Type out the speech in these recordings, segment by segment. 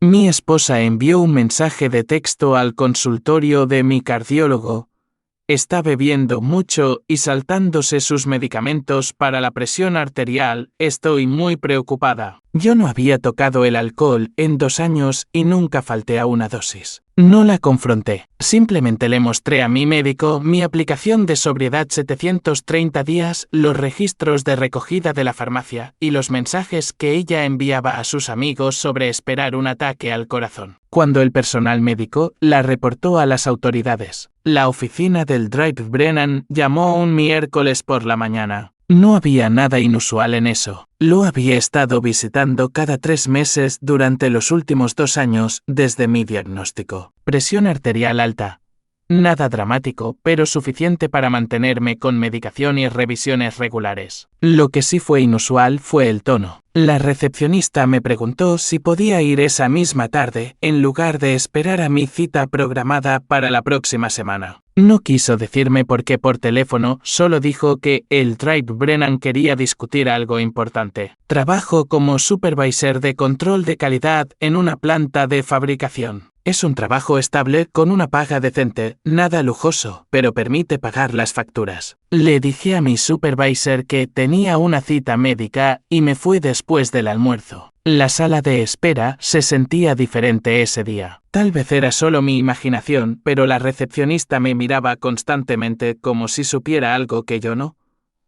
Mi esposa envió un mensaje de texto al consultorio de mi cardiólogo. Está bebiendo mucho y saltándose sus medicamentos para la presión arterial. Estoy muy preocupada. Yo no había tocado el alcohol en 2 años y nunca falté a una dosis. No la confronté. Simplemente le mostré a mi médico mi aplicación de sobriedad 730 días, los registros de recogida de la farmacia y los mensajes que ella enviaba a sus amigos sobre esperar un ataque al corazón. Cuando el personal médico la reportó a las autoridades, la oficina del Drive Brennan llamó un miércoles por la mañana. No había nada inusual en eso. Lo había estado visitando cada 3 meses durante los últimos 2 años desde mi diagnóstico. Presión arterial alta. Nada dramático, pero suficiente para mantenerme con medicación y revisiones regulares. Lo que sí fue inusual fue el tono. La recepcionista me preguntó si podía ir esa misma tarde, en lugar de esperar a mi cita programada para la próxima semana. No quiso decirme por qué por teléfono, solo dijo que el Drive Brennan quería discutir algo importante. Trabajo como supervisor de control de calidad en una planta de fabricación. Es un trabajo estable con una paga decente, nada lujoso, pero permite pagar las facturas. Le dije a mi supervisor que tenía una cita médica y me fui después del almuerzo. La sala de espera se sentía diferente ese día. Tal vez era solo mi imaginación, pero la recepcionista me miraba constantemente como si supiera algo que yo no.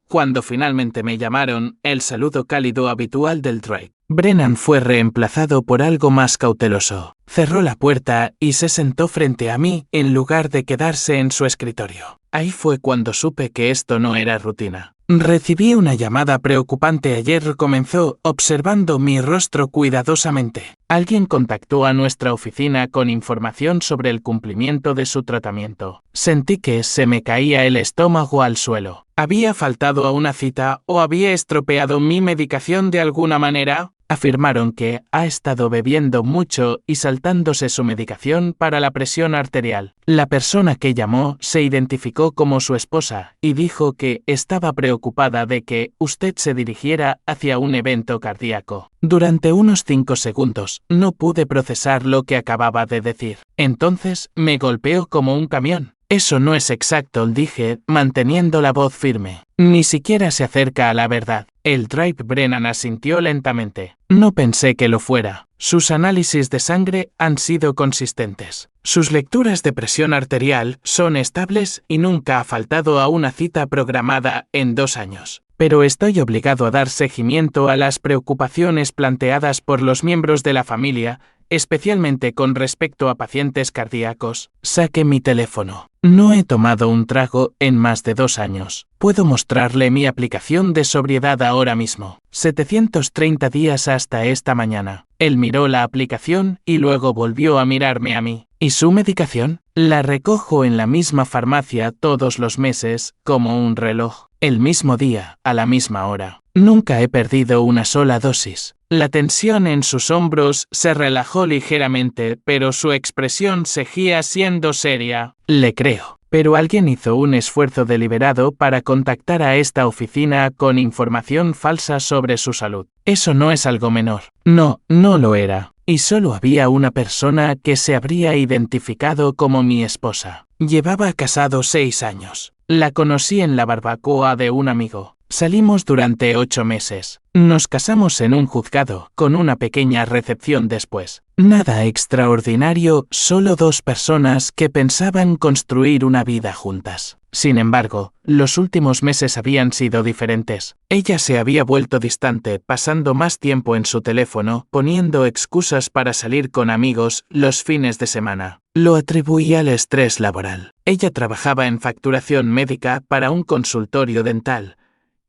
Cuando finalmente me llamaron, el saludo cálido habitual del Drive Brennan fue reemplazado por algo más cauteloso. Cerró la puerta y se sentó frente a mí en lugar de quedarse en su escritorio. Ahí fue cuando supe que esto no era rutina. Recibí una llamada preocupante ayer. Comenzó observando mi rostro cuidadosamente. Alguien contactó a nuestra oficina con información sobre el cumplimiento de su tratamiento. Sentí que se me caía el estómago al suelo. ¿Había faltado a una cita o había estropeado mi medicación de alguna manera? Afirmaron que ha estado bebiendo mucho y saltándose su medicación para la presión arterial. La persona que llamó se identificó como su esposa y dijo que estaba preocupada de que usted se dirigiera hacia un evento cardíaco. Durante unos 5 segundos no pude procesar lo que acababa de decir. Entonces me golpeó como un camión. Eso no es exacto, dije, manteniendo la voz firme. Ni siquiera se acerca a la verdad. El Drive Brennan asintió lentamente. No pensé que lo fuera. Sus análisis de sangre han sido consistentes. Sus lecturas de presión arterial son estables y nunca ha faltado a una cita programada en 2 años. Pero estoy obligado a dar seguimiento a las preocupaciones planteadas por los miembros de la familia, especialmente con respecto a pacientes cardíacos. Saqué mi teléfono. No he tomado un trago en más de 2 años. Puedo mostrarle mi aplicación de sobriedad ahora mismo. 730 días hasta esta mañana. Él miró la aplicación y luego volvió a mirarme a mí. ¿Y su medicación? La recojo en la misma farmacia todos los meses, como un reloj. El mismo día, a la misma hora. Nunca he perdido una sola dosis. La tensión en sus hombros se relajó ligeramente, pero su expresión seguía siendo seria. Le creo. Pero alguien hizo un esfuerzo deliberado para contactar a esta oficina con información falsa sobre su salud. Eso no es algo menor. No, no lo era. Y solo había una persona que se habría identificado como mi esposa. Llevaba casado 6 años. La conocí en la barbacoa de un amigo. Salimos durante 8 meses. Nos casamos en un juzgado, con una pequeña recepción después. Nada extraordinario, solo 2 personas que pensaban construir una vida juntas. Sin embargo, los últimos meses habían sido diferentes. Ella se había vuelto distante, pasando más tiempo en su teléfono, poniendo excusas para salir con amigos los fines de semana. Lo atribuía al estrés laboral. Ella trabajaba en facturación médica para un consultorio dental,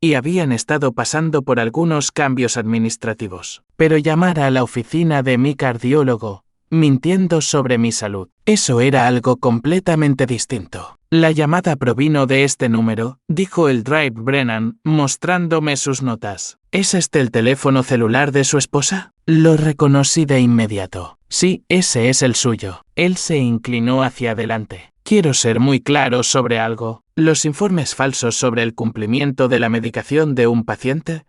y habían estado pasando por algunos cambios administrativos. Pero llamar a la oficina de mi cardiólogo, mintiendo sobre mi salud, eso era algo completamente distinto. La llamada provino de este número, dijo el Drive Brennan, mostrándome sus notas. ¿Es este el teléfono celular de su esposa? Lo reconocí de inmediato. Sí, ese es el suyo. Él se inclinó hacia adelante. Quiero ser muy claro sobre algo. Los informes falsos sobre el cumplimiento de la medicación de un paciente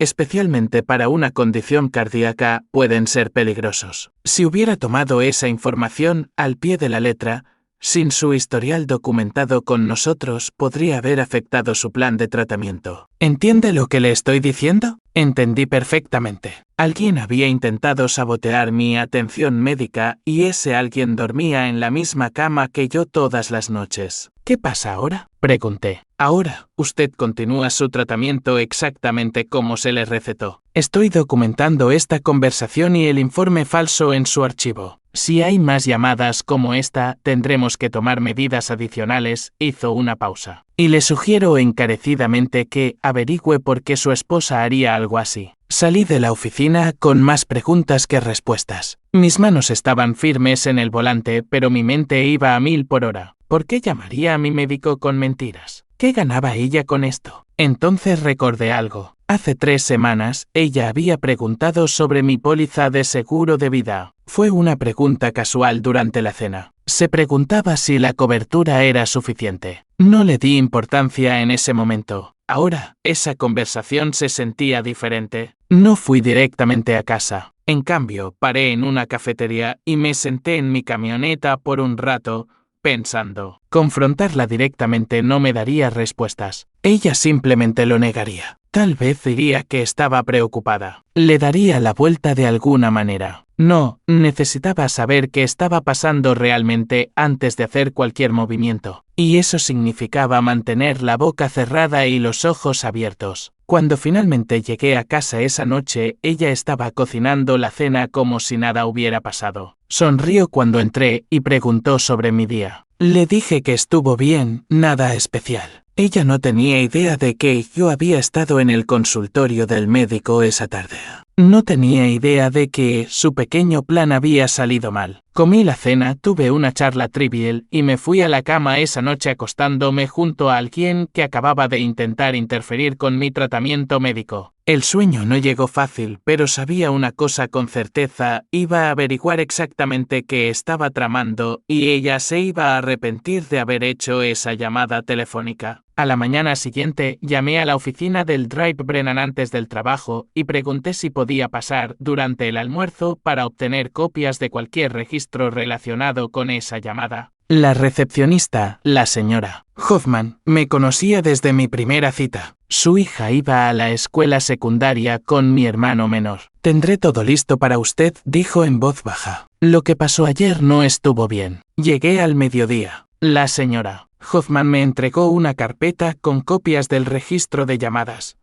especialmente para una condición cardíaca, pueden ser peligrosos. Si hubiera tomado esa información al pie de la letra, sin su historial documentado con nosotros, podría haber afectado su plan de tratamiento. ¿Entiende lo que le estoy diciendo? Entendí perfectamente. Alguien había intentado sabotear mi atención médica y ese alguien dormía en la misma cama que yo todas las noches. ¿Qué pasa ahora?, pregunté. Ahora, usted continúa su tratamiento exactamente como se le recetó. Estoy documentando esta conversación y el informe falso en su archivo. Si hay más llamadas como esta, tendremos que tomar medidas adicionales. Hizo una pausa. Y le sugiero encarecidamente que averigüe por qué su esposa haría algo así. Salí de la oficina con más preguntas que respuestas. Mis manos estaban firmes en el volante, pero mi mente iba a 1000 por hora. ¿Por qué llamaría a mi médico con mentiras? ¿Qué ganaba ella con esto? Entonces recordé algo. Hace 3 semanas, ella había preguntado sobre mi póliza de seguro de vida. Fue una pregunta casual durante la cena. Se preguntaba si la cobertura era suficiente. No le di importancia en ese momento. Ahora, esa conversación se sentía diferente. No fui directamente a casa. En cambio, paré en una cafetería y me senté en mi camioneta por un rato, pensando. Confrontarla directamente no me daría respuestas. Ella simplemente lo negaría. Tal vez diría que estaba preocupada. Le daría la vuelta de alguna manera. No, necesitaba saber qué estaba pasando realmente antes de hacer cualquier movimiento. Y eso significaba mantener la boca cerrada y los ojos abiertos. Cuando finalmente llegué a casa esa noche, ella estaba cocinando la cena como si nada hubiera pasado. Sonrió cuando entré y preguntó sobre mi día. Le dije que estuvo bien, nada especial. Ella no tenía idea de que yo había estado en el consultorio del médico esa tarde. No tenía idea de que su pequeño plan había salido mal. Comí la cena, tuve una charla trivial y me fui a la cama esa noche acostándome junto a alguien que acababa de intentar interferir con mi tratamiento médico. El sueño no llegó fácil, pero sabía una cosa con certeza: iba a averiguar exactamente qué estaba tramando y ella se iba a arrepentir de haber hecho esa llamada telefónica. A la mañana siguiente, llamé a la oficina del Drive Brennan antes del trabajo y pregunté si podía pasar durante el almuerzo para obtener copias de cualquier registro relacionado con esa llamada. La recepcionista, la señora Hoffman, me conocía desde mi primera cita. Su hija iba a la escuela secundaria con mi hermano menor. «Tendré todo listo para usted», dijo en voz baja. «Lo que pasó ayer no estuvo bien. Llegué al mediodía». La señora Hoffman me entregó una carpeta con copias del registro de llamadas,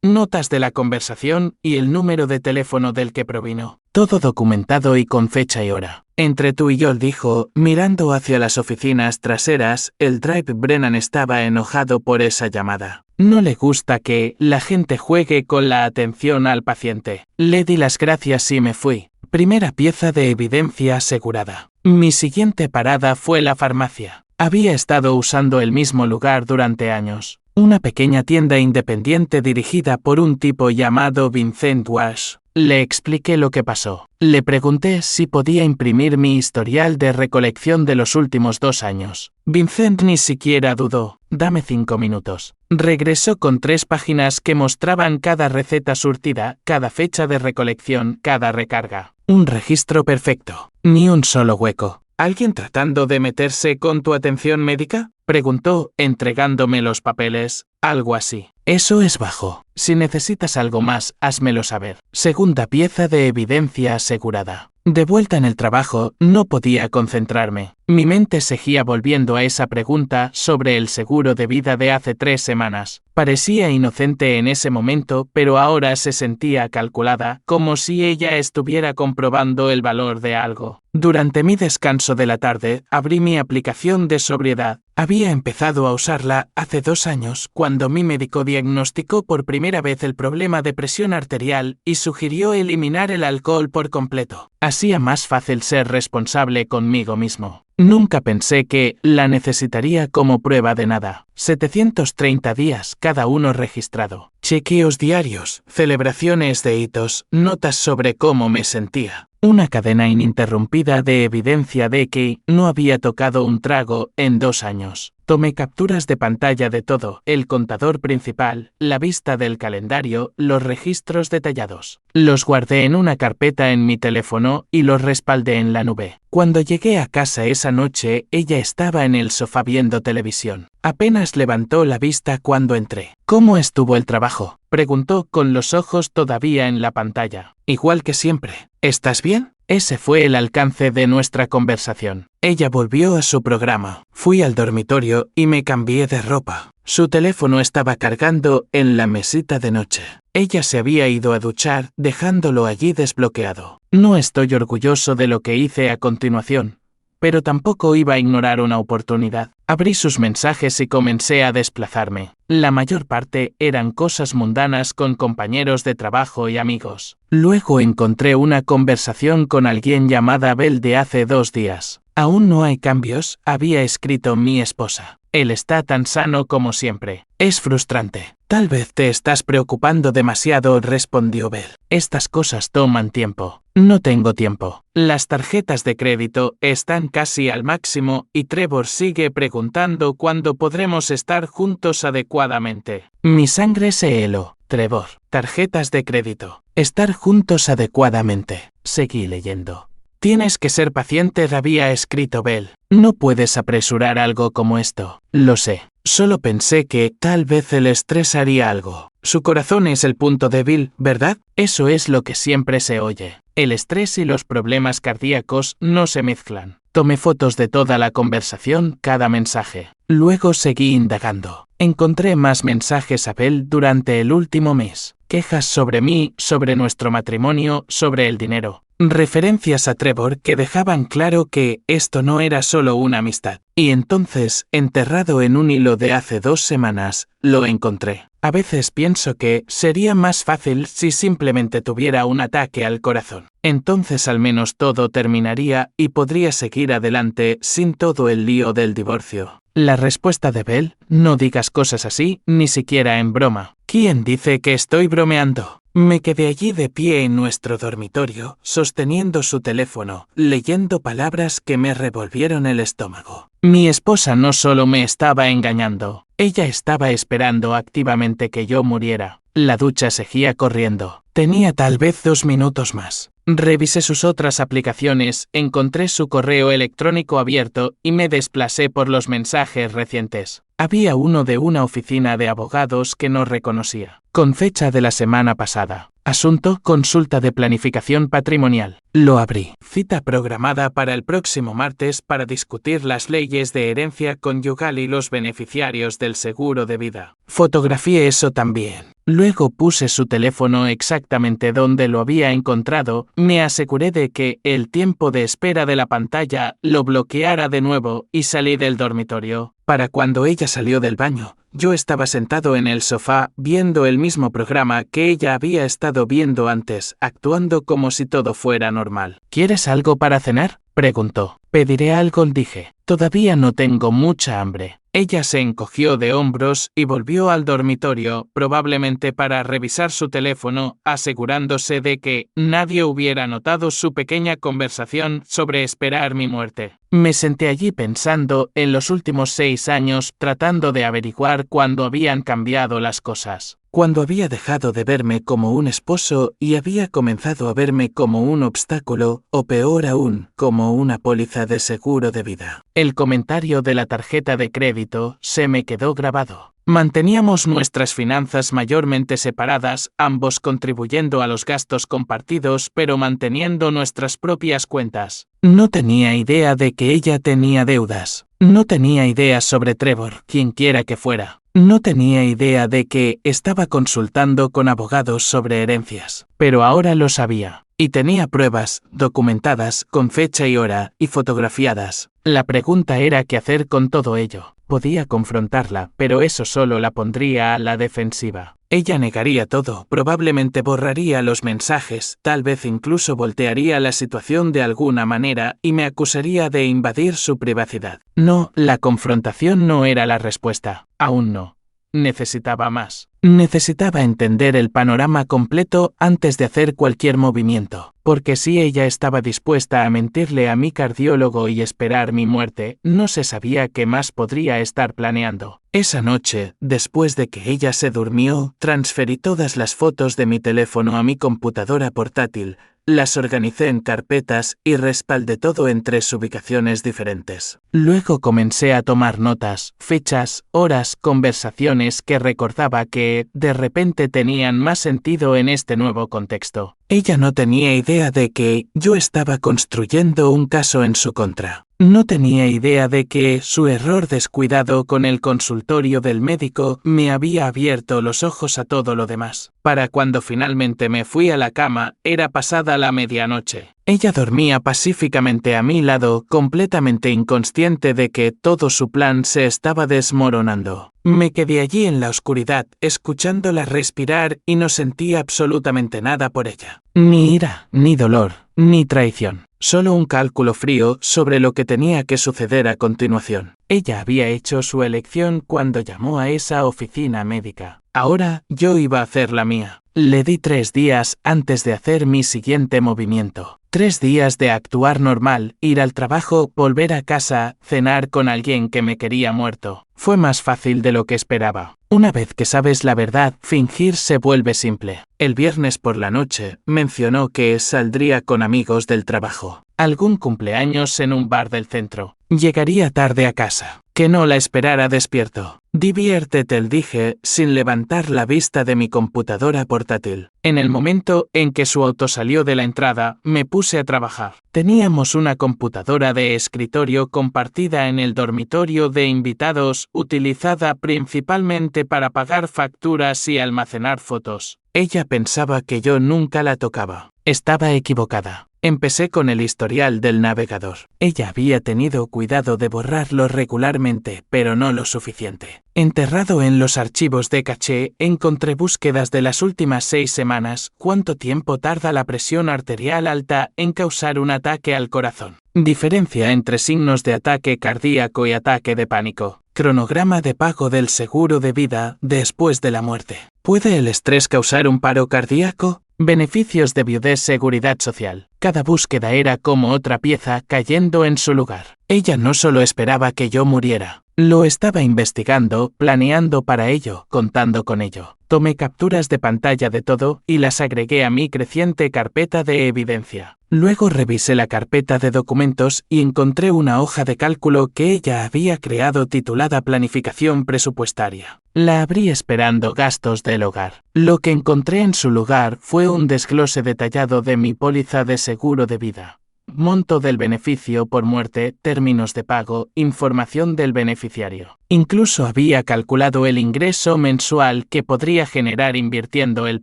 notas de la conversación y el número de teléfono del que provino. Todo documentado y con fecha y hora. «Entre tú y yo», dijo, mirando hacia las oficinas traseras. El Drive Brennan estaba enojado por esa llamada. No le gusta que la gente juegue con la atención al paciente. Le di las gracias y me fui. Primera pieza de evidencia asegurada. Mi siguiente parada fue la farmacia. Había estado usando el mismo lugar durante años. Una pequeña tienda independiente dirigida por un tipo llamado Vincent Walsh. Le expliqué lo que pasó. Le pregunté si podía imprimir mi historial de recolección de los últimos 2 años. Vincent ni siquiera dudó. «Dame 5 minutos». Regresó con 3 páginas que mostraban cada receta surtida, cada fecha de recolección, cada recarga. Un registro perfecto. Ni un solo hueco. «¿Alguien tratando de meterse con tu atención médica?», preguntó, entregándome los papeles. «Algo así». «Eso es bajo. Si necesitas algo más, házmelo saber». Segunda pieza de evidencia asegurada. De vuelta en el trabajo, no podía concentrarme. Mi mente seguía volviendo a esa pregunta sobre el seguro de vida de hace 3 semanas. Parecía inocente en ese momento, pero ahora se sentía calculada, como si ella estuviera comprobando el valor de algo. Durante mi descanso de la tarde, abrí mi aplicación de sobriedad. Había empezado a usarla hace 2 años, cuando mi médico diagnosticó por primera vez el problema de presión arterial y sugirió eliminar el alcohol por completo. Hacía más fácil ser responsable conmigo mismo. Nunca pensé que la necesitaría como prueba de nada. 730 días, cada uno registrado. Chequeos diarios, celebraciones de hitos, notas sobre cómo me sentía. Una cadena ininterrumpida de evidencia de que no había tocado un trago en 2 años. Tomé capturas de pantalla de todo, el contador principal, la vista del calendario, los registros detallados. Los guardé en una carpeta en mi teléfono y los respaldé en la nube. Cuando llegué a casa esa noche, ella estaba en el sofá viendo televisión. Apenas levantó la vista cuando entré. ¿Cómo estuvo el trabajo?, preguntó con los ojos todavía en la pantalla. Igual que siempre. ¿Estás bien? Ese fue el alcance de nuestra conversación. Ella volvió a su programa. Fui al dormitorio y me cambié de ropa. Su teléfono estaba cargando en la mesita de noche. Ella se había ido a duchar, dejándolo allí desbloqueado. No estoy orgulloso de lo que hice a continuación, pero tampoco iba a ignorar una oportunidad. Abrí sus mensajes y comencé a desplazarme. La mayor parte eran cosas mundanas con compañeros de trabajo y amigos. Luego encontré una conversación con alguien llamada Bel de hace 2 días. Aún no hay cambios, había escrito mi esposa. Él está tan sano como siempre. Es frustrante. Tal vez te estás preocupando demasiado, respondió Bel. Estas cosas toman tiempo. No tengo tiempo. Las tarjetas de crédito están casi al máximo y Trevor sigue preguntando cuándo podremos estar juntos adecuadamente. Mi sangre se heló. Trevor, tarjetas de crédito. Estar juntos adecuadamente. Seguí leyendo. Tienes que ser paciente, había escrito Bel. No puedes apresurar algo como esto. Lo sé. Solo pensé que tal vez el estrés haría algo. Su corazón es el punto débil, ¿verdad? Eso es lo que siempre se oye. El estrés y los problemas cardíacos no se mezclan. Tomé fotos de toda la conversación, cada mensaje. Luego seguí indagando. Encontré más mensajes a Bel durante el último mes. Quejas sobre mí, sobre nuestro matrimonio, sobre el dinero. Referencias a Trevor que dejaban claro que esto no era solo una amistad. Y entonces, enterrado en un hilo de hace 2 semanas, lo encontré. A veces pienso que sería más fácil si simplemente tuviera un ataque al corazón. Entonces al menos todo terminaría y podría seguir adelante sin todo el lío del divorcio. La respuesta de Bel: no digas cosas así, ni siquiera en broma. ¿Quién dice que estoy bromeando? Me quedé allí de pie en nuestro dormitorio, sosteniendo su teléfono, leyendo palabras que me revolvieron el estómago. Mi esposa no solo me estaba engañando, ella estaba esperando activamente que yo muriera. La ducha seguía corriendo. Tenía tal vez 2 minutos más. Revisé sus otras aplicaciones, encontré su correo electrónico abierto y me desplacé por los mensajes recientes. Había uno de una oficina de abogados que no reconocía. Con fecha de la semana pasada. Asunto: consulta de planificación patrimonial. Lo abrí. Cita programada para el próximo martes para discutir las leyes de herencia conyugal y los beneficiarios del seguro de vida. Fotografié eso también. Luego puse su teléfono exactamente donde lo había encontrado, me aseguré de que el tiempo de espera de la pantalla lo bloqueara de nuevo y salí del dormitorio. Para cuando ella salió del baño, yo estaba sentado en el sofá viendo el mismo programa que ella había estado viendo antes, actuando como si todo fuera normal. ¿Quieres algo para cenar?, preguntó. Pediré algo, dije. Todavía no tengo mucha hambre. Ella se encogió de hombros y volvió al dormitorio, probablemente para revisar su teléfono, asegurándose de que nadie hubiera notado su pequeña conversación sobre esperar mi muerte. Me senté allí pensando en los últimos 6 años, tratando de averiguar cuándo habían cambiado las cosas. Cuando había dejado de verme como un esposo y había comenzado a verme como un obstáculo, o peor aún, como una póliza de seguro de vida. El comentario de la tarjeta de crédito se me quedó grabado. Manteníamos nuestras finanzas mayormente separadas, ambos contribuyendo a los gastos compartidos pero manteniendo nuestras propias cuentas. No tenía idea de que ella tenía deudas. No tenía idea sobre Trevor, quienquiera que fuera. No tenía idea de que estaba consultando con abogados sobre herencias. Pero ahora lo sabía. Y tenía pruebas, documentadas, con fecha y hora, y fotografiadas. La pregunta era qué hacer con todo ello. Podía confrontarla, pero eso solo la pondría a la defensiva. Ella negaría todo, probablemente borraría los mensajes, tal vez incluso voltearía la situación de alguna manera y me acusaría de invadir su privacidad. No, la confrontación no era la respuesta. Aún no. necesitaba más. Necesitaba entender el panorama completo antes de hacer cualquier movimiento, porque si ella estaba dispuesta a mentirle a mi cardiólogo y esperar mi muerte, no se sabía qué más podría estar planeando. Esa noche, después de que ella se durmió, transferí todas las fotos de mi teléfono a mi computadora portátil, las organicé en carpetas y respaldé todo en 3 ubicaciones diferentes. Luego comencé a tomar notas, fechas, horas, conversaciones que recordaba que, de repente, tenían más sentido en este nuevo contexto. Ella no tenía idea de que yo estaba construyendo un caso en su contra. No tenía idea de que su error descuidado con el consultorio del médico me había abierto los ojos a todo lo demás. Para cuando finalmente me fui a la cama, era pasada la medianoche. Ella dormía pacíficamente a mi lado, completamente inconsciente de que todo su plan se estaba desmoronando. Me quedé allí en la oscuridad, escuchándola respirar y no sentía absolutamente nada por ella. Ni ira, ni dolor, ni traición. Solo un cálculo frío sobre lo que tenía que suceder a continuación. Ella había hecho su elección cuando llamó a esa oficina médica. Ahora yo iba a hacer la mía. Le di 3 días antes de hacer mi siguiente movimiento. 3 días de actuar normal, ir al trabajo, volver a casa, cenar con alguien que me quería muerto. Fue más fácil de lo que esperaba. Una vez que sabes la verdad, fingir se vuelve simple. El viernes por la noche, mencionó que saldría con amigos del trabajo. Algún cumpleaños en un bar del centro. Llegaría tarde a casa. Que no la esperara despierto. Diviértete, le dije, sin levantar la vista de mi computadora portátil. En el momento en que su auto salió de la entrada, me puse a trabajar. Teníamos una computadora de escritorio compartida en el dormitorio de invitados, utilizada principalmente para pagar facturas y almacenar fotos. Ella pensaba que yo nunca la tocaba. Estaba equivocada. Empecé con el historial del navegador. Ella había tenido cuidado de borrarlo regularmente, pero no lo suficiente. Enterrado en los archivos de caché, encontré búsquedas de las últimas 6 semanas. ¿Cuánto tiempo tarda la presión arterial alta en causar un ataque al corazón? Diferencia entre signos de ataque cardíaco y ataque de pánico. Cronograma de pago del seguro de vida después de la muerte. ¿Puede el estrés causar un paro cardíaco? Beneficios de viudez, seguridad social. Cada búsqueda era como otra pieza cayendo en su lugar. Ella no solo esperaba que yo muriera. Lo estaba investigando, planeando para ello, contando con ello. Tomé capturas de pantalla de todo y las agregué a mi creciente carpeta de evidencia. Luego revisé la carpeta de documentos y encontré una hoja de cálculo que ella había creado titulada Planificación Presupuestaria. La abrí esperando gastos del hogar. Lo que encontré en su lugar fue un desglose detallado de mi póliza de seguro de vida. Monto del beneficio por muerte, términos de pago, información del beneficiario. Incluso había calculado el ingreso mensual que podría generar invirtiendo el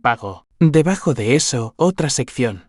pago. Debajo de eso, otra sección.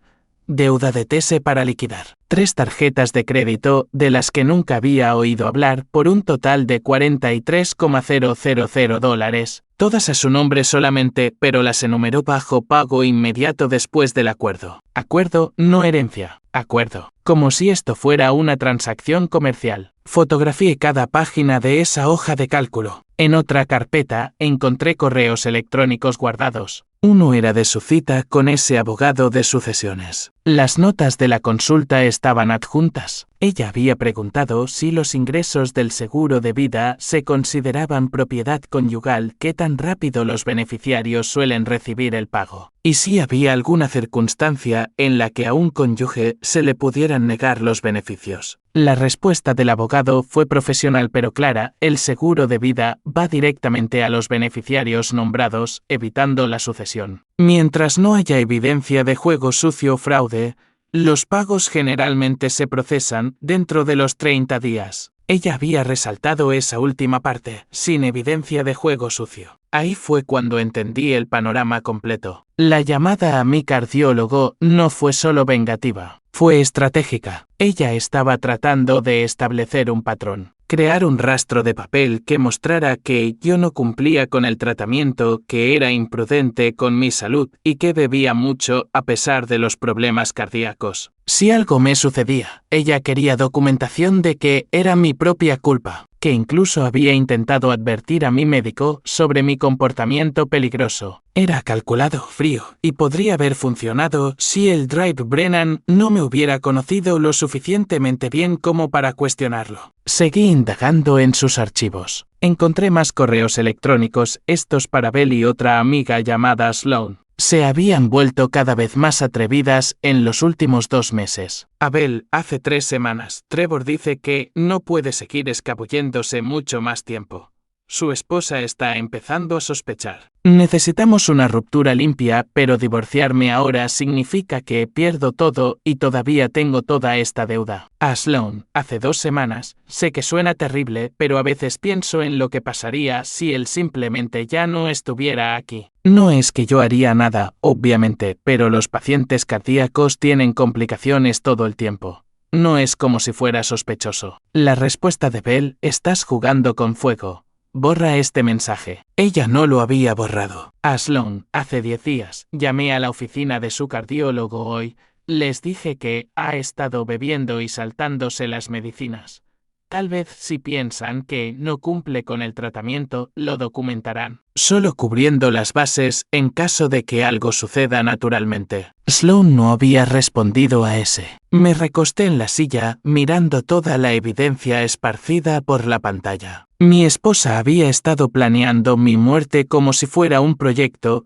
Deuda de TS para liquidar. 3 tarjetas de crédito de las que nunca había oído hablar por un total de $43,000. Todas a su nombre solamente, pero las enumeró bajo pago inmediato después del acuerdo. Acuerdo, no herencia. Acuerdo. Como si esto fuera una transacción comercial. Fotografié cada página de esa hoja de cálculo. En otra carpeta, encontré correos electrónicos guardados. Uno era de su cita con ese abogado de sucesiones. Las notas de la consulta estaban adjuntas. Ella había preguntado si los ingresos del seguro de vida se consideraban propiedad conyugal, qué tan rápido los beneficiarios suelen recibir el pago, y si había alguna circunstancia en la que a un cónyuge se le pudieran negar los beneficios. La respuesta del abogado fue profesional pero clara: el seguro de vida va directamente a los beneficiarios nombrados, evitando la sucesión. Mientras no haya evidencia de juego sucio o fraude, los pagos generalmente se procesan dentro de los 30 días. Ella había resaltado esa última parte, sin evidencia de juego sucio. Ahí fue cuando entendí el panorama completo. La llamada a mi cardiólogo no fue solo vengativa, fue estratégica. Ella estaba tratando de establecer un patrón. Crear un rastro de papel que mostrara que yo no cumplía con el tratamiento, que era imprudente con mi salud y que bebía mucho a pesar de los problemas cardíacos. Si algo me sucedía, ella quería documentación de que era mi propia culpa, que incluso había intentado advertir a mi médico sobre mi comportamiento peligroso. Era calculado, frío, y podría haber funcionado si el Drive Brennan no me hubiera conocido lo suficientemente bien como para cuestionarlo. Seguí indagando en sus archivos. Encontré más correos electrónicos, estos para Bell y otra amiga llamada Sloan. Se habían vuelto cada vez más atrevidas en los últimos 2 meses. A Bell, hace 3 semanas, Trevor dice que no puede seguir escabulléndose mucho más tiempo. Su esposa está empezando a sospechar. Necesitamos una ruptura limpia, pero divorciarme ahora significa que pierdo todo y todavía tengo toda esta deuda. A Sloan, hace 2 semanas, sé que suena terrible, pero a veces pienso en lo que pasaría si él simplemente ya no estuviera aquí. No es que yo haría nada, obviamente, pero los pacientes cardíacos tienen complicaciones todo el tiempo. No es como si fuera sospechoso. La respuesta de Bell: estás jugando con fuego. Borra este mensaje. Ella no lo había borrado. A Sloan, hace 10 días, llamé a la oficina de su cardiólogo hoy. Les dije que ha estado bebiendo y saltándose las medicinas. Tal vez si piensan que no cumple con el tratamiento, lo documentarán. Solo cubriendo las bases en caso de que algo suceda naturalmente. Sloan no había respondido a ese. Me recosté en la silla, mirando toda la evidencia esparcida por la pantalla. Mi esposa había estado planeando mi muerte como si fuera un proyecto,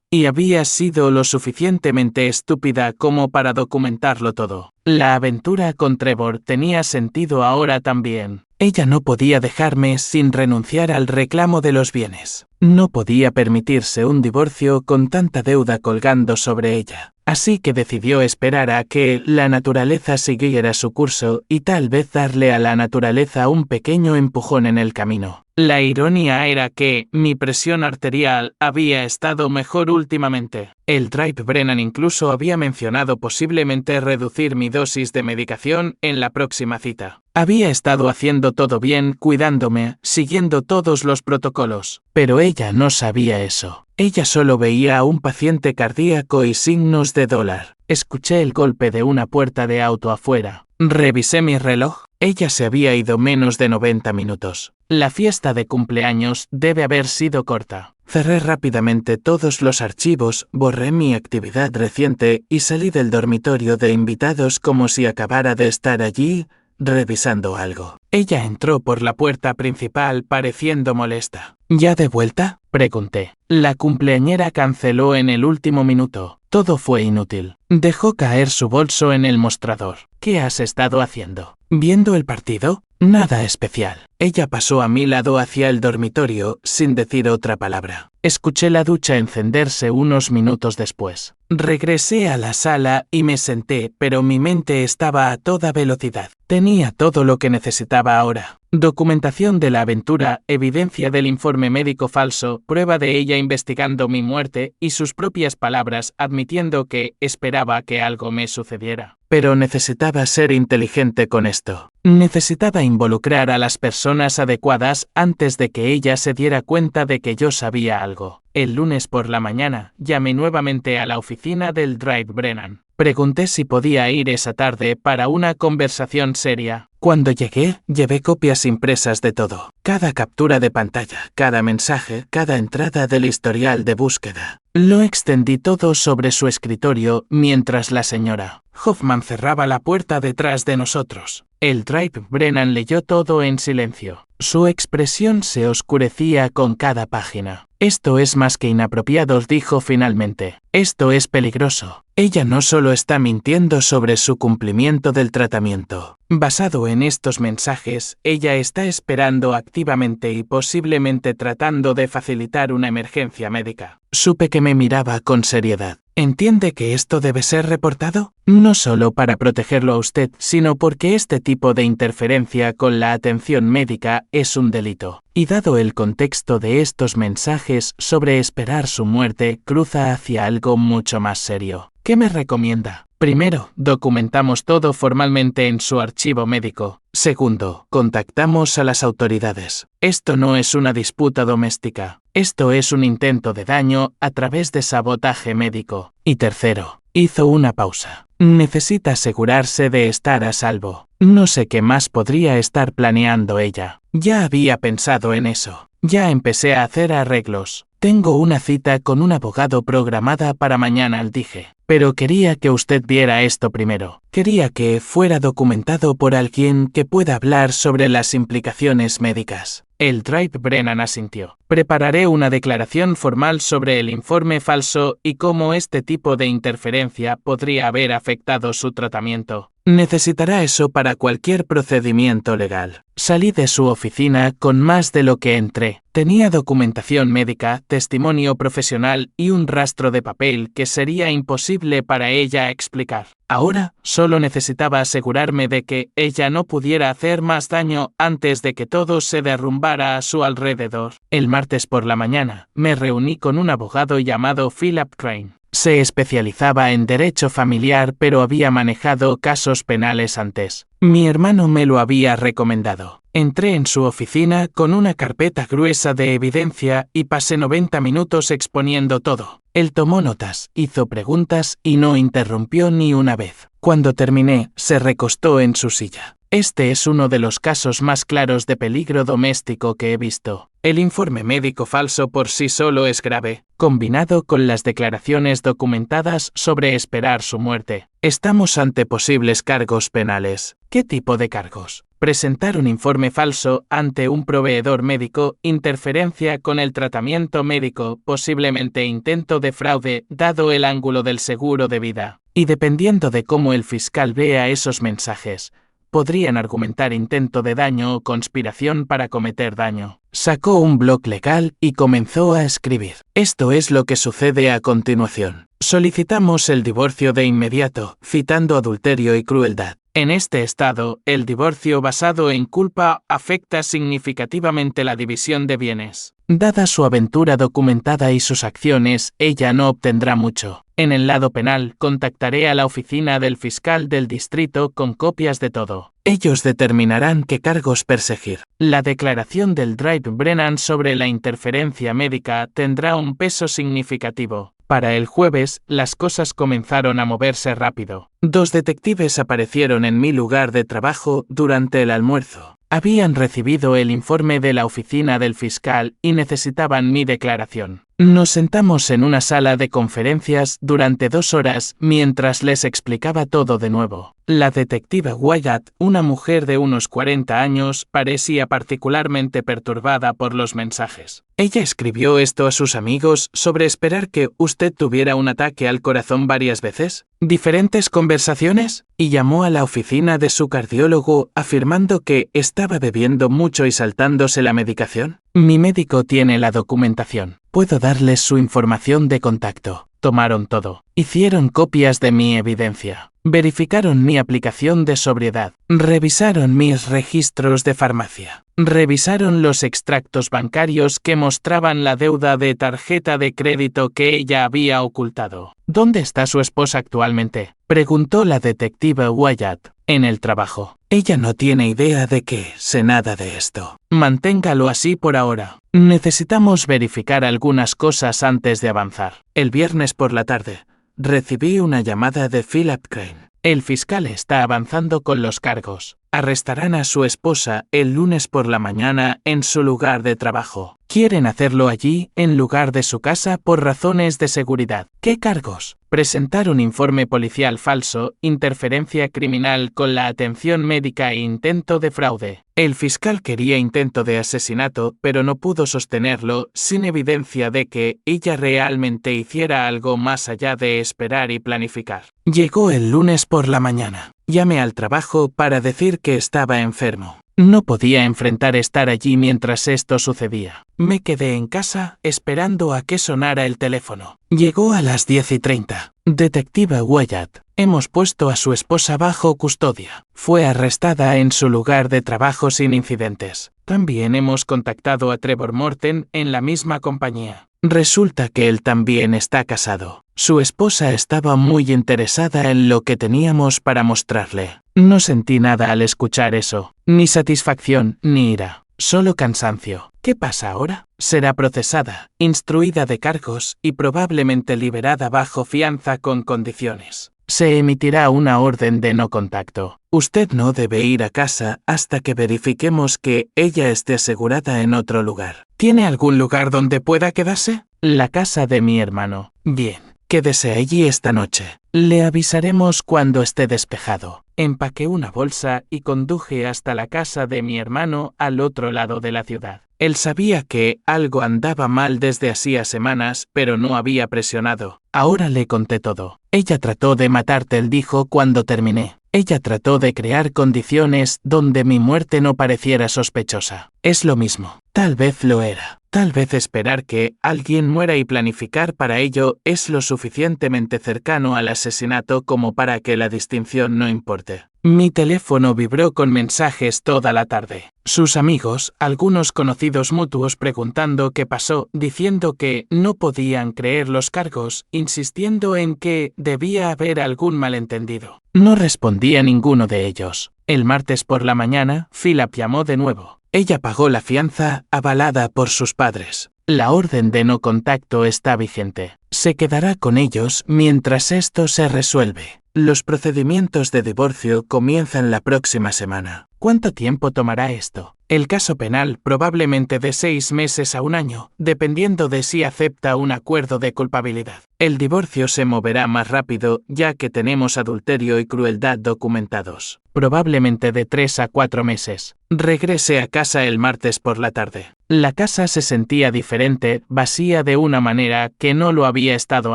y había sido lo suficientemente estúpida como para documentarlo todo. La aventura con Trevor tenía sentido ahora también. Ella no podía dejarme sin renunciar al reclamo de los bienes. No podía permitirse un divorcio con tanta deuda colgando sobre ella. Así que decidió esperar a que la naturaleza siguiera su curso y tal vez darle a la naturaleza un pequeño empujón en el camino. La ironía era que mi presión arterial había estado mejor últimamente. El Drive Brennan incluso había mencionado posiblemente reducir mi dosis de medicación en la próxima cita. Había estado haciendo todo bien, cuidándome, siguiendo todos los protocolos. Pero ella no sabía eso. Ella solo veía a un paciente cardíaco y signos de dólar. Escuché el golpe de una puerta de auto afuera. Revisé mi reloj. Ella se había ido menos de 90 minutos. La fiesta de cumpleaños debe haber sido corta. Cerré rápidamente todos los archivos, borré mi actividad reciente y salí del dormitorio de invitados como si acabara de estar allí, revisando algo. Ella entró por la puerta principal pareciendo molesta. ¿Ya de vuelta?, pregunté. La cumpleañera canceló en el último minuto. Todo fue inútil. Dejó caer su bolso en el mostrador. ¿Qué has estado haciendo? ¿Viendo el partido? Nada especial. Ella pasó a mi lado hacia el dormitorio sin decir otra palabra. Escuché la ducha encenderse unos minutos después. Regresé a la sala y me senté, pero mi mente estaba a toda velocidad. Tenía todo lo que necesitaba ahora. Documentación de la aventura, evidencia del informe médico falso, prueba de ella investigando mi muerte y sus propias palabras admitiendo que esperaba que algo me sucediera. Pero necesitaba ser inteligente con esto. Necesitaba involucrar a las personas adecuadas antes de que ella se diera cuenta de que yo sabía algo. El lunes por la mañana, llamé nuevamente a la oficina del Drive Brennan. Pregunté si podía ir esa tarde para una conversación seria. Cuando llegué, llevé copias impresas de todo. Cada captura de pantalla, cada mensaje, cada entrada del historial de búsqueda. Lo extendí todo sobre su escritorio mientras la señora Hoffman cerraba la puerta detrás de nosotros. El Drive Brennan leyó todo en silencio. Su expresión se oscurecía con cada página. Esto es más que inapropiado, dijo finalmente. Esto es peligroso. Ella no solo está mintiendo sobre su cumplimiento del tratamiento. Basado en estos mensajes, ella está esperando activamente y posiblemente tratando de facilitar una emergencia médica. Supe que me miraba con seriedad. ¿Entiende que esto debe ser reportado? No solo para protegerlo a usted, sino porque este tipo de interferencia con la atención médica es un delito. Y dado el contexto de estos mensajes sobre esperar su muerte, cruza hacia algo mucho más serio. ¿Qué me recomienda? Primero, documentamos todo formalmente en su archivo médico. Segundo, contactamos a las autoridades. Esto no es una disputa doméstica. Esto es un intento de daño a través de sabotaje médico. Y tercero, hizo una pausa. Necesita asegurarse de estar a salvo. No sé qué más podría estar planeando ella. Ya había pensado en eso. Ya empecé a hacer arreglos. Tengo una cita con un abogado programada para mañana, dije. Pero quería que usted viera esto primero. Quería que fuera documentado por alguien que pueda hablar sobre las implicaciones médicas. El Drive Brennan asintió. Prepararé una declaración formal sobre el informe falso y cómo este tipo de interferencia podría haber afectado su tratamiento. Necesitará eso para cualquier procedimiento legal. Salí de su oficina con más de lo que entré. Tenía documentación médica, testimonio profesional y un rastro de papel que sería imposible para ella explicar. Ahora, solo necesitaba asegurarme de que ella no pudiera hacer más daño antes de que todo se derrumbara a su alrededor. El martes por la mañana, me reuní con un abogado llamado Philip Crane. Se especializaba en derecho familiar, pero había manejado casos penales antes. Mi hermano me lo había recomendado. Entré en su oficina con una carpeta gruesa de evidencia y pasé 90 minutos exponiendo todo. Él tomó notas, hizo preguntas y no interrumpió ni una vez. Cuando terminé, se recostó en su silla. Este es uno de los casos más claros de peligro doméstico que he visto. El informe médico falso por sí solo es grave, combinado con las declaraciones documentadas sobre esperar su muerte. Estamos ante posibles cargos penales. ¿Qué tipo de cargos? Presentar un informe falso ante un proveedor médico, interferencia con el tratamiento médico, posiblemente intento de fraude, dado el ángulo del seguro de vida. Y dependiendo de cómo el fiscal vea esos mensajes, podrían argumentar intento de daño o conspiración para cometer daño. Sacó un bloc legal y comenzó a escribir. Esto es lo que sucede a continuación. Solicitamos el divorcio de inmediato, citando adulterio y crueldad. En este estado, el divorcio basado en culpa afecta significativamente la división de bienes. Dada su aventura documentada y sus acciones, ella no obtendrá mucho. En el lado penal, contactaré a la oficina del fiscal del distrito con copias de todo. Ellos determinarán qué cargos perseguir. La declaración del Drive Brennan sobre la interferencia médica tendrá un peso significativo. Para el jueves, las cosas comenzaron a moverse rápido. 2 detectives aparecieron en mi lugar de trabajo durante el almuerzo. Habían recibido el informe de la oficina del fiscal y necesitaban mi declaración. Nos sentamos en una sala de conferencias durante 2 horas mientras les explicaba todo de nuevo. La detective Wyatt, una mujer de unos 40 años, parecía particularmente perturbada por los mensajes. Ella escribió esto a sus amigos sobre esperar que usted tuviera un ataque al corazón varias veces, diferentes conversaciones, y llamó a la oficina de su cardiólogo afirmando que estaba bebiendo mucho y saltándose la medicación. Mi médico tiene la documentación. Puedo darles su información de contacto. Tomaron todo. Hicieron copias de mi evidencia. Verificaron mi aplicación de sobriedad. Revisaron mis registros de farmacia. Revisaron los extractos bancarios que mostraban la deuda de tarjeta de crédito que ella había ocultado. ¿Dónde está su esposa actualmente?, preguntó la detective Wyatt. En el trabajo. Ella no tiene idea de que sé nada de esto. Manténgalo así por ahora. Necesitamos verificar algunas cosas antes de avanzar. El viernes por la tarde, recibí una llamada de Philip Crane. El fiscal está avanzando con los cargos. Arrestarán a su esposa el lunes por la mañana en su lugar de trabajo. Quieren hacerlo allí, en lugar de su casa, por razones de seguridad. ¿Qué cargos? Presentar un informe policial falso, interferencia criminal con la atención médica e intento de fraude. El fiscal quería intento de asesinato, pero no pudo sostenerlo sin evidencia de que ella realmente hiciera algo más allá de esperar y planificar. Llegó el lunes por la mañana. Llamé al trabajo para decir que estaba enfermo. No podía enfrentar estar allí mientras esto sucedía. Me quedé en casa esperando a que sonara el teléfono. Llegó a las 10:30. Detective Wyatt, hemos puesto a su esposa bajo custodia. Fue arrestada en su lugar de trabajo sin incidentes. También hemos contactado a Trevor Morten en la misma compañía. Resulta que él también está casado. Su esposa estaba muy interesada en lo que teníamos para mostrarle. No sentí nada al escuchar eso, ni satisfacción, ni ira, solo cansancio. ¿Qué pasa ahora? Será procesada, instruida de cargos y probablemente liberada bajo fianza con condiciones. se emitirá una orden de no contacto. Usted no debe ir a casa hasta que verifiquemos que ella esté asegurada en otro lugar. ¿Tiene algún lugar donde pueda quedarse? La casa de mi hermano. Bien, quédese allí esta noche. Le avisaremos cuando esté despejado. Empaqué una bolsa y conduje hasta la casa de mi hermano al otro lado de la ciudad. Él sabía que algo andaba mal desde hacía semanas, pero no había presionado. Ahora le conté todo. Ella trató de matarte, él dijo cuando terminé. Ella trató de crear condiciones donde mi muerte no pareciera sospechosa. Es lo mismo. Tal vez lo era. Tal vez esperar que alguien muera y planificar para ello es lo suficientemente cercano al asesinato como para que la distinción no importe. Mi teléfono vibró con mensajes toda la tarde. Sus amigos, algunos conocidos mutuos preguntando qué pasó, diciendo que no podían creer los cargos, insistiendo en que debía haber algún malentendido. No respondía ninguno de ellos. El martes por la mañana, Philip llamó de nuevo. Ella pagó la fianza, avalada por sus padres. La orden de no contacto está vigente. Se quedará con ellos mientras esto se resuelve. Los procedimientos de divorcio comienzan la próxima semana. ¿Cuánto tiempo tomará esto? El caso penal probablemente de 6 meses a 1 año, dependiendo de si acepta un acuerdo de culpabilidad. El divorcio se moverá más rápido ya que tenemos adulterio y crueldad documentados. Probablemente de 3 a 4 meses. Regrese a casa el martes por la tarde. La casa se sentía diferente, vacía de una manera que no lo había estado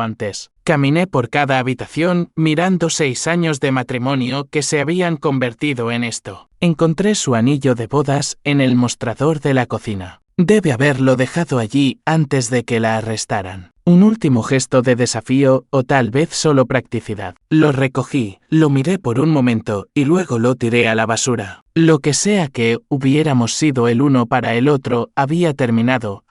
antes. Caminé por cada habitación mirando 6 años de matrimonio que se habían convertido en esto. Encontré su anillo de bodas en el mostrador de la cocina. Debe haberlo dejado allí antes de que la arrestaran. Un último gesto de desafío o tal vez solo practicidad. Lo recogí, lo miré por un momento y luego lo tiré a la basura. Lo que sea que hubiéramos sido el uno para el otro había terminado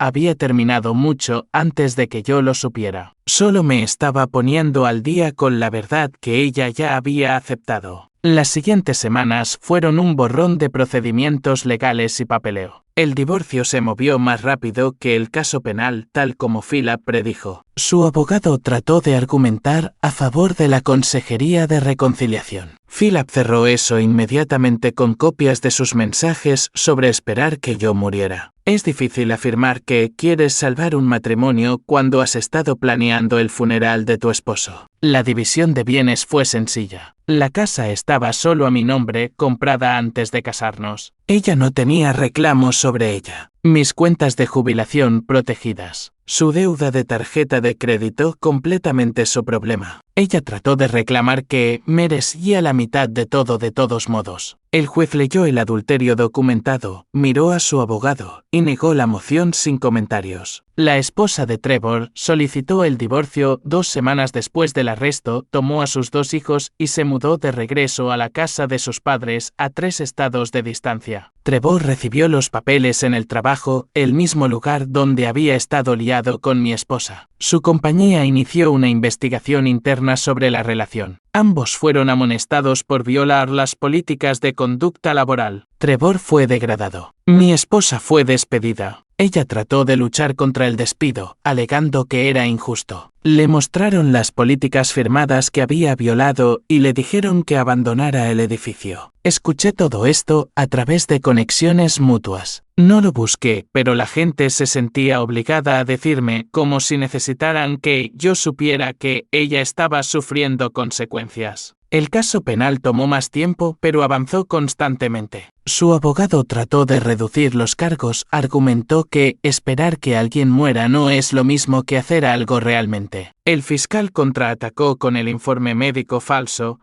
mucho antes de que yo lo supiera. Solo me estaba poniendo al día con la verdad que ella ya había aceptado. Las siguientes semanas fueron un borrón de procedimientos legales y papeleo. El divorcio se movió más rápido que el caso penal, tal como Philip predijo. Su abogado trató de argumentar a favor de la Consejería de Reconciliación. Philip cerró eso inmediatamente con copias de sus mensajes sobre esperar que yo muriera. Es difícil afirmar que quieres salvar un matrimonio cuando has estado planeando el funeral de tu esposo. La división de bienes fue sencilla. La casa estaba solo a mi nombre, comprada antes de casarnos. Ella no tenía reclamos sobre ella. Mis cuentas de jubilación protegidas. Su deuda de tarjeta de crédito completamente su problema. Ella trató de reclamar que merecía la mitad de todo de todos modos. El juez leyó el adulterio documentado, miró a su abogado y negó la moción sin comentarios. La esposa de Trevor solicitó el divorcio 2 semanas después del arresto, tomó a sus 2 hijos y se mudó de regreso a la casa de sus padres a 3 estados de distancia. Trevor recibió los papeles en el trabajo, el mismo lugar donde había estado liado con mi esposa. Su compañía inició una investigación interna sobre la relación. Ambos fueron amonestados por violar las políticas de conducta laboral. Trevor fue degradado. Mi esposa fue despedida. Ella trató de luchar contra el despido, alegando que era injusto. Le mostraron las políticas firmadas que había violado y le dijeron que abandonara el edificio. Escuché todo esto a través de conexiones mutuas. No lo busqué, pero la gente se sentía obligada a decirme como si necesitaran que yo supiera que ella estaba sufriendo consecuencias. El caso penal tomó más tiempo, pero avanzó constantemente. Su abogado trató de reducir los cargos, argumentó que esperar que alguien muera no es lo mismo que hacer algo realmente. El fiscal contraatacó con el informe médico falso,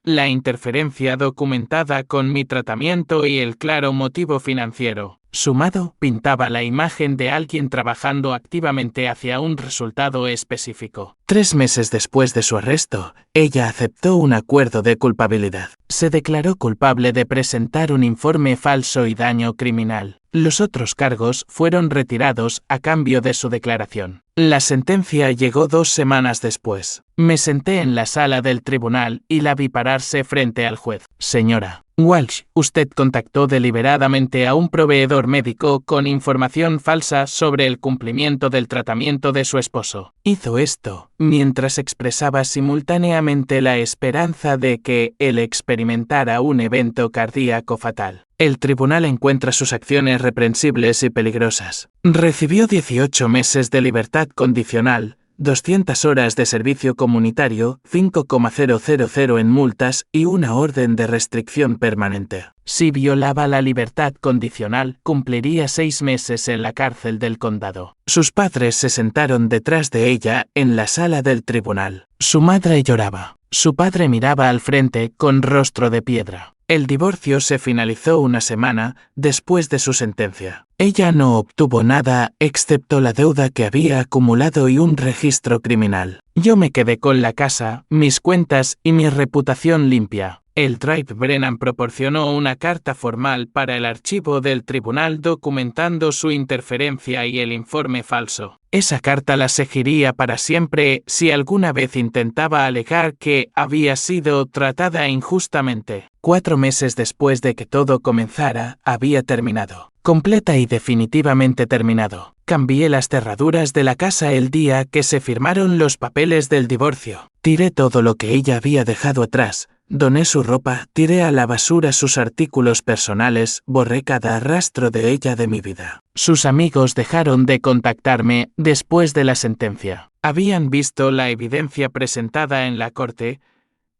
la interferencia documentada con mi tratamiento y el claro motivo financiero. Sumado, pintaba la imagen de alguien trabajando activamente hacia un resultado específico. 3 meses después de su arresto, ella aceptó un acuerdo de culpabilidad. Se declaró culpable de presentar un informe falso y daño criminal. Los otros cargos fueron retirados a cambio de su declaración. La sentencia llegó 2 semanas después. Me senté en la sala del tribunal y la vi pararse frente al juez. Señora, Walsh, usted contactó deliberadamente a un proveedor médico con información falsa sobre el cumplimiento del tratamiento de su esposo. Hizo esto mientras expresaba simultáneamente la esperanza de que él experimentara un evento cardíaco fatal. El tribunal encuentra sus acciones reprensibles y peligrosas. Recibió 18 meses de libertad condicional, 200 horas de servicio comunitario, 5,000 en multas y una orden de restricción permanente. Si violaba la libertad condicional, cumpliría 6 meses en la cárcel del condado. Sus padres se sentaron detrás de ella en la sala del tribunal. Su madre lloraba. Su padre miraba al frente con rostro de piedra. El divorcio se finalizó una semana después de su sentencia. Ella no obtuvo nada excepto la deuda que había acumulado y un registro criminal. Yo me quedé con la casa, mis cuentas y mi reputación limpia. El Drive Brennan proporcionó una carta formal para el archivo del tribunal documentando su interferencia y el informe falso. Esa carta la seguiría para siempre si alguna vez intentaba alegar que había sido tratada injustamente. 4 meses después de que todo comenzara, había terminado. Completa y definitivamente terminado. Cambié las cerraduras de la casa el día que se firmaron los papeles del divorcio. Tiré todo lo que ella había dejado atrás. Doné su ropa, tiré a la basura sus artículos personales, borré cada rastro de ella de mi vida. Sus amigos dejaron de contactarme después de la sentencia. Habían visto la evidencia presentada en la corte,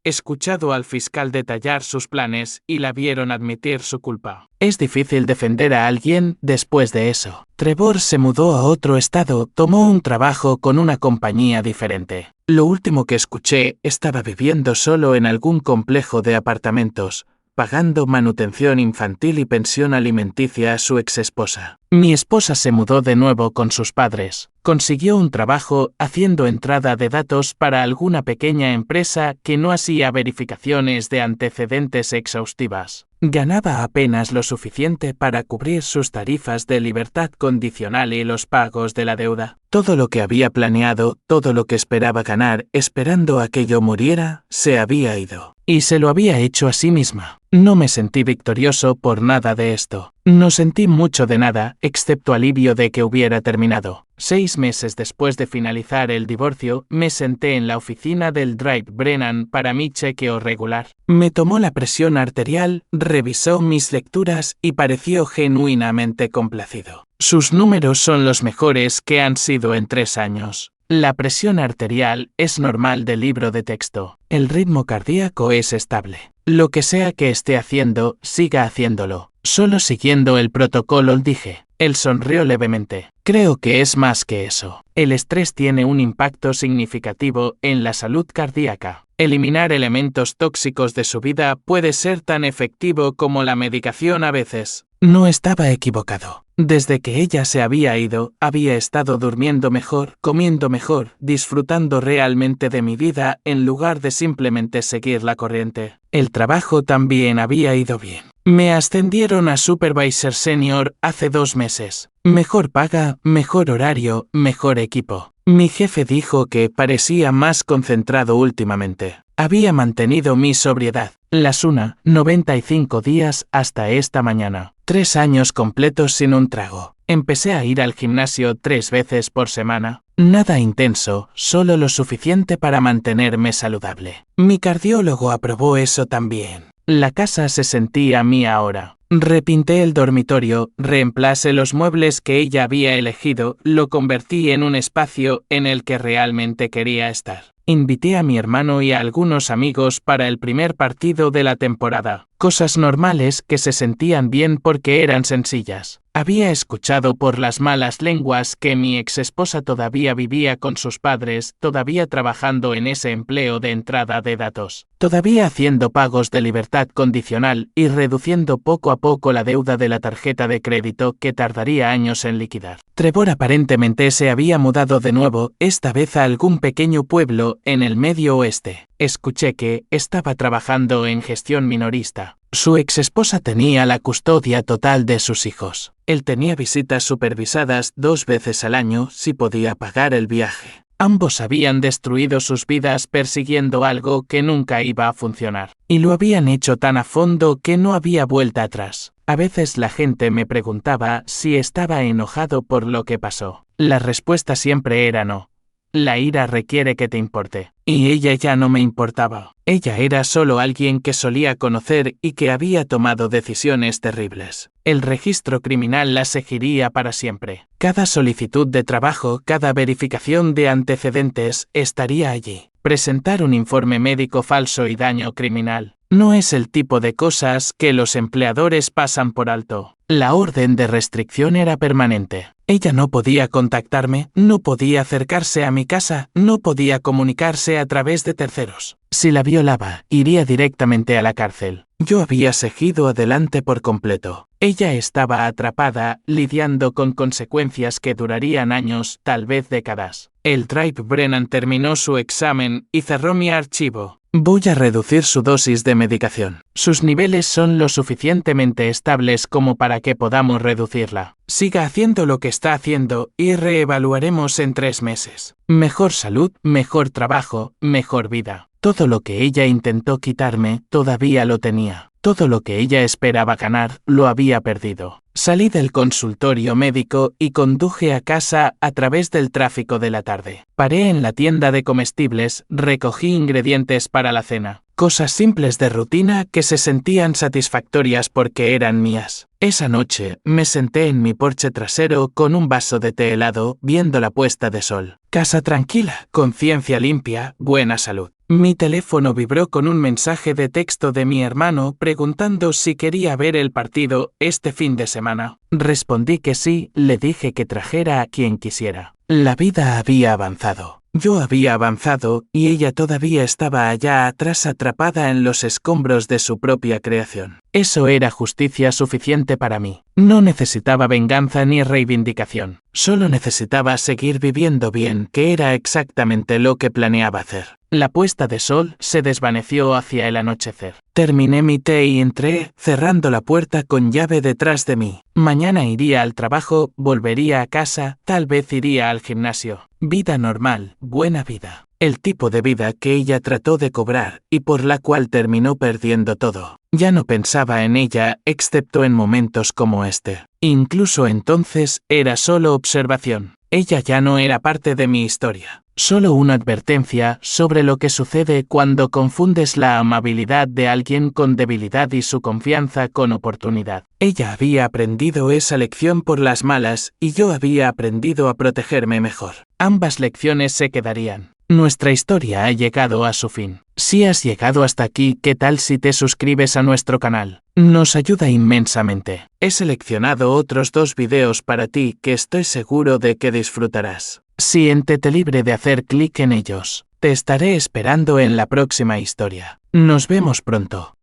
escuchado al fiscal detallar sus planes y la vieron admitir su culpa. Es difícil defender a alguien después de eso. Trevor se mudó a otro estado, tomó un trabajo con una compañía diferente. Lo último que escuché, estaba viviendo solo en algún complejo de apartamentos, pagando manutención infantil y pensión alimenticia a su exesposa. Mi esposa se mudó de nuevo con sus padres. Consiguió un trabajo haciendo entrada de datos para alguna pequeña empresa que no hacía verificaciones de antecedentes exhaustivas. Ganaba apenas lo suficiente para cubrir sus tarifas de libertad condicional y los pagos de la deuda. Todo lo que había planeado, todo lo que esperaba ganar, esperando a que yo muriera, se había ido. Y se lo había hecho a sí misma. No me sentí victorioso por nada de esto. No sentí mucho de nada, excepto alivio de que hubiera terminado. 6 meses después de finalizar el divorcio, me senté en la oficina del Drive Brennan para mi chequeo regular. Me tomó la presión arterial, revisó mis lecturas y pareció genuinamente complacido. Sus números son los mejores que han sido en 3 años. La presión arterial es normal del libro de texto. El ritmo cardíaco es estable. Lo que sea que esté haciendo, siga haciéndolo. Solo siguiendo el protocolo, dije. Él sonrió levemente. Creo que es más que eso. El estrés tiene un impacto significativo en la salud cardíaca. Eliminar elementos tóxicos de su vida puede ser tan efectivo como la medicación a veces. No estaba equivocado. Desde que ella se había ido, había estado durmiendo mejor, comiendo mejor, disfrutando realmente de mi vida en lugar de simplemente seguir la corriente. El trabajo también había ido bien. Me ascendieron a Supervisor Senior hace 2 meses. Mejor paga, mejor horario, mejor equipo. Mi jefe dijo que parecía más concentrado últimamente. Había mantenido mi sobriedad. Las 95 días hasta esta mañana. 3 años completos sin un trago. Empecé a ir al gimnasio 3 veces por semana. Nada intenso, solo lo suficiente para mantenerme saludable. Mi cardiólogo aprobó eso también. La casa se sentía mía ahora. Repinté el dormitorio, reemplacé los muebles que ella había elegido, lo convertí en un espacio en el que realmente quería estar. Invité a mi hermano y a algunos amigos para el primer partido de la temporada. Cosas normales que se sentían bien porque eran sencillas. Había escuchado por las malas lenguas que mi exesposa todavía vivía con sus padres, todavía trabajando en ese empleo de entrada de datos, todavía haciendo pagos de libertad condicional y reduciendo poco a poco la deuda de la tarjeta de crédito que tardaría años en liquidar. Trevor aparentemente se había mudado de nuevo, esta vez a algún pequeño pueblo en el medio oeste. Escuché que estaba trabajando en gestión minorista. Su exesposa tenía la custodia total de sus hijos. Él tenía visitas supervisadas 2 veces al año si podía pagar el viaje. Ambos habían destruido sus vidas persiguiendo algo que nunca iba a funcionar. Y lo habían hecho tan a fondo que no había vuelta atrás. A veces la gente me preguntaba si estaba enojado por lo que pasó. La respuesta siempre era no. La ira requiere que te importe. Y ella ya no me importaba. Ella era solo alguien que solía conocer y que había tomado decisiones terribles. El registro criminal la seguiría para siempre. Cada solicitud de trabajo, cada verificación de antecedentes, estaría allí. Presentar un informe médico falso y daño criminal. No es el tipo de cosas que los empleadores pasan por alto. La orden de restricción era permanente. Ella no podía contactarme, no podía acercarse a mi casa, no podía comunicarse a través de terceros. Si la violaba, iría directamente a la cárcel. Yo había seguido adelante por completo. Ella estaba atrapada, lidiando con consecuencias que durarían años, tal vez décadas. El Tribe Brennan terminó su examen y cerró mi archivo. Voy a reducir su dosis de medicación. Sus niveles son lo suficientemente estables como para que podamos reducirla. Siga haciendo lo que está haciendo y reevaluaremos en 3 meses. Mejor salud, mejor trabajo, mejor vida. Todo lo que ella intentó quitarme, todavía lo tenía. Todo lo que ella esperaba ganar, lo había perdido. Salí del consultorio médico y conduje a casa a través del tráfico de la tarde. Paré en la tienda de comestibles, recogí ingredientes para la cena. Cosas simples de rutina que se sentían satisfactorias porque eran mías. Esa noche, me senté en mi porche trasero con un vaso de té helado, viendo la puesta de sol. Casa tranquila, conciencia limpia, buena salud. Mi teléfono vibró con un mensaje de texto de mi hermano preguntando si quería ver el partido este fin de semana. Respondí que sí, le dije que trajera a quien quisiera. La vida había avanzado. Yo había avanzado y ella todavía estaba allá atrás atrapada en los escombros de su propia creación. Eso era justicia suficiente para mí. No necesitaba venganza ni reivindicación. Solo necesitaba seguir viviendo bien, que era exactamente lo que planeaba hacer. La puesta de sol se desvaneció hacia el anochecer. Terminé mi té y entré, cerrando la puerta con llave detrás de mí. Mañana iría al trabajo, volvería a casa, tal vez iría al gimnasio. Vida normal, buena vida. El tipo de vida que ella trató de cobrar y por la cual terminó perdiendo todo. Ya no pensaba en ella, excepto en momentos como este. Incluso entonces, era solo observación. Ella ya no era parte de mi historia. Solo una advertencia sobre lo que sucede cuando confundes la amabilidad de alguien con debilidad y su confianza con oportunidad. Ella había aprendido esa lección por las malas y yo había aprendido a protegerme mejor. Ambas lecciones se quedarían. Nuestra historia ha llegado a su fin. Si has llegado hasta aquí, ¿qué tal si te suscribes a nuestro canal? Nos ayuda inmensamente. He seleccionado otros 2 videos para ti que estoy seguro de que disfrutarás. Siéntete libre de hacer clic en ellos. Te estaré esperando en la próxima historia. Nos vemos pronto.